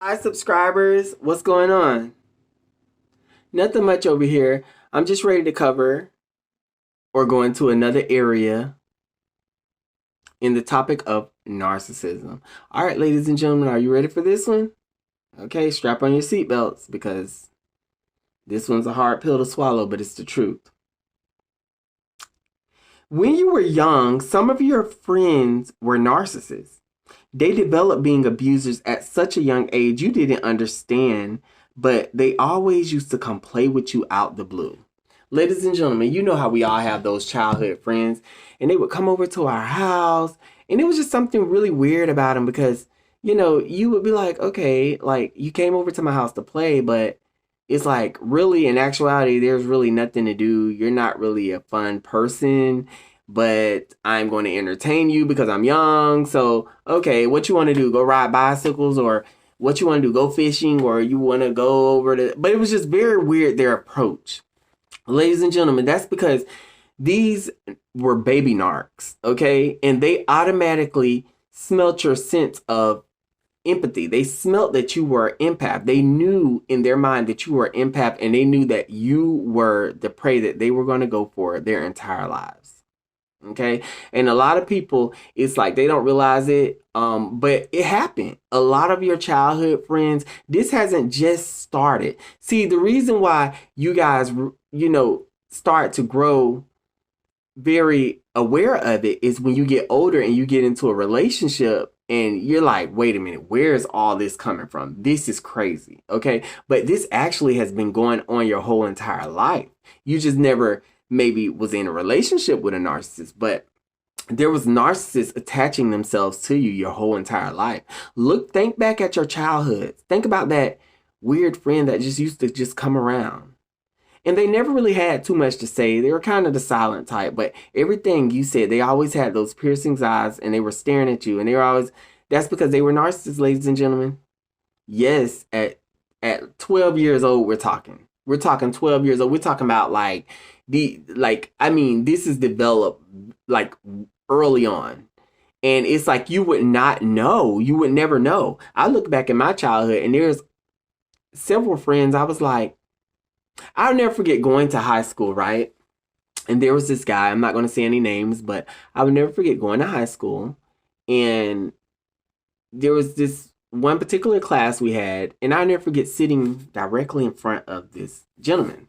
Hi, subscribers. What's going on? Nothing much over here. I'm just ready to cover or go into another area in the topic of narcissism. All right, ladies and gentlemen, are you ready for this one? Okay, strap on your seatbelts because this one's a hard pill to swallow, but it's the truth. When you were young, some of your friends were narcissists. They developed being abusers at such a young age you didn't understand, but they always used to come play with you out the blue. Ladies and gentlemen, you know how we all have those childhood friends, and they would come over to our house, and it was just something really weird about them because, you would be like, okay, like you came over to my house to play, but it's like really in actuality, there's really nothing to do. You're not really a fun person, but I'm going to entertain you because I'm young. So, okay, what you want to do? Go ride bicycles, or what you want to do? Go fishing, or you want to go over to. But it was just very weird, their approach. Ladies and gentlemen, that's because these were baby narcs, okay? And they automatically smelt your sense of empathy. They smelt that you were an empath. They knew in their mind that you were an empath, and they knew that you were the prey that they were going to go for their entire lives. Okay. And a lot of people, it's like they don't realize it. But it happened. A lot of your childhood friends, this hasn't just started. See, the reason why you guys, start to grow very aware of it is when you get older and you get into a relationship and you're like, wait a minute, where is all this coming from? This is crazy. Okay. But this actually has been going on your whole entire life. You just never maybe was in a relationship with a narcissist, but there was narcissists attaching themselves to you your whole entire life. Think back at your childhood. Think about that weird friend that just used to just come around. And they never really had too much to say. They were kind of the silent type, but everything you said, they always had those piercing eyes and they were staring at you. And they were always, that's because they were narcissists, ladies and gentlemen. Yes, at 12 years old, we're talking. We're talking 12 years old. We're talking about this is developed like early on. And it's like you would not know. You would never know. I look back at my childhood and there's several friends. I was like, I'll never forget going to high school, right? And there was this guy, I'm not going to say any names, but I will never forget going to high school. And there was this one particular class we had, and I'll never forget sitting directly in front of this gentleman.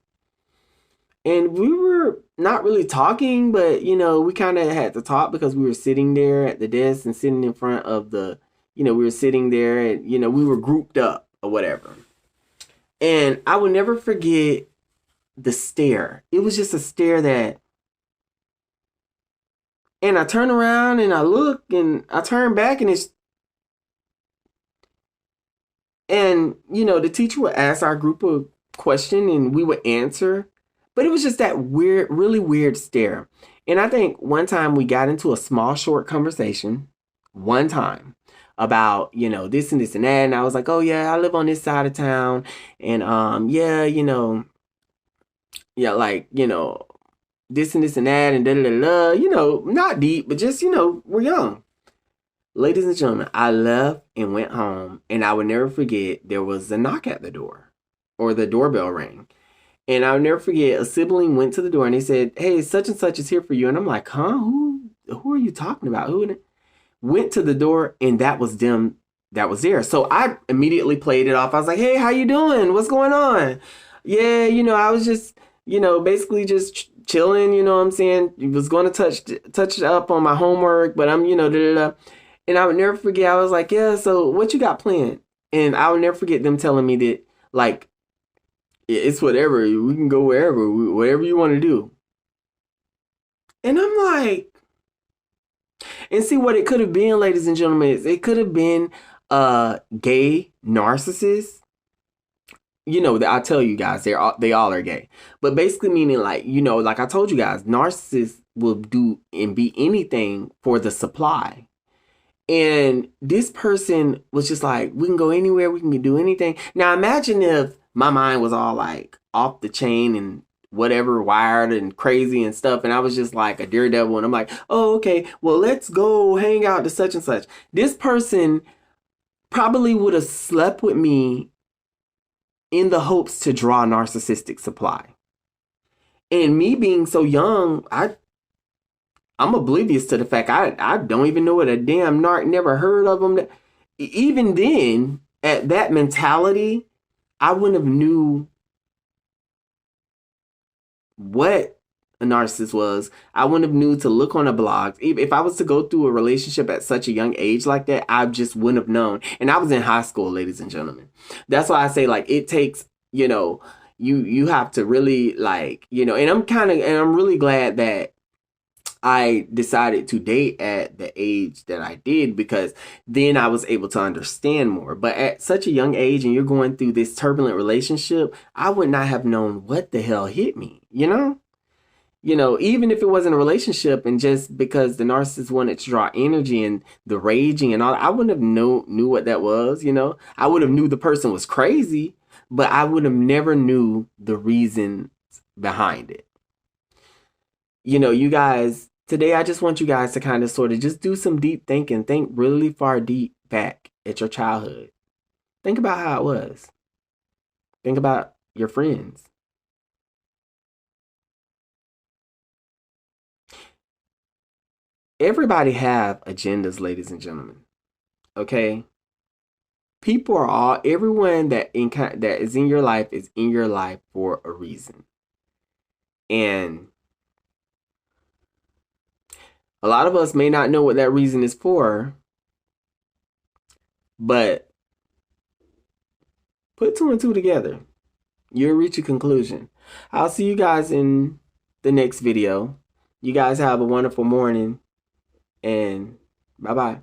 And we were not really talking, but, we kind of had to talk because we were sitting there at the desk and sitting in front of we were sitting there and, we were grouped up or whatever. And I will never forget the stare. It was just a stare and I turn around and I look and I turn back and the teacher would ask our group a question and we would answer. But it was just that weird, really weird stare. And I think one time we got into a small, short conversation one time about, this and this and that. And I was like, oh yeah, I live on this side of town. And this and this and that and da da da da, not deep, but just, we're young. Ladies and gentlemen, I left and went home, and I would never forget there was a knock at the door, or the doorbell rang. And I'll never forget, a sibling went to the door and they said, hey, such and such is here for you. And I'm like, huh? Who are you talking about? Who? Went to the door and that was them that was there. So I immediately played it off. I was like, hey, how you doing? What's going on? Yeah, I was just, basically just chilling, you know what I'm saying? Was going to touch up on my homework, but I'm, da da da. And I would never forget, I was like, yeah, so what you got planned? And I would never forget them telling me that, like, it's whatever. We can go wherever, whatever you want to do. And I'm like, and see what it could have been, ladies and gentlemen, is it could have been a gay narcissist. I tell you guys, they all are gay. But basically meaning like, like I told you guys, narcissists will do and be anything for the supply. And this person was just like, we can go anywhere, we can do anything. Now imagine if my mind was all like off the chain and whatever, wired and crazy and stuff. And I was just like a daredevil. And I'm like, oh, okay, well, let's go hang out to such and such. This person probably would have slept with me in the hopes to draw narcissistic supply. And me being so young, I'm oblivious to the fact I don't even know what a damn narc, never heard of them. Even then, at that mentality, I wouldn't have knew what a narcissist was. I wouldn't have knew to look on a blog. If I was to go through a relationship at such a young age like that, I just wouldn't have known. And I was in high school, ladies and gentlemen. That's why I say, like, it takes, you have to really, like, and I'm really glad that I decided to date at the age that I did, because then I was able to understand more. But at such a young age, and you're going through this turbulent relationship, I would not have known what the hell hit me, even if it wasn't a relationship, and just because the narcissist wanted to draw energy and the raging and all, I wouldn't have knew what that was. I would have knew the person was crazy, but I would have never knew the reasons behind it. You guys, today I just want you guys to kind of sort of just do some deep thinking. Think really far deep back at your childhood. Think about how it was. Think about your friends. Everybody have agendas, ladies and gentlemen. Okay? Everyone that is in your life is in your life for a reason. And a lot of us may not know what that reason is for, but put two and two together. You'll reach a conclusion. I'll see you guys in the next video. You guys have a wonderful morning, and bye-bye.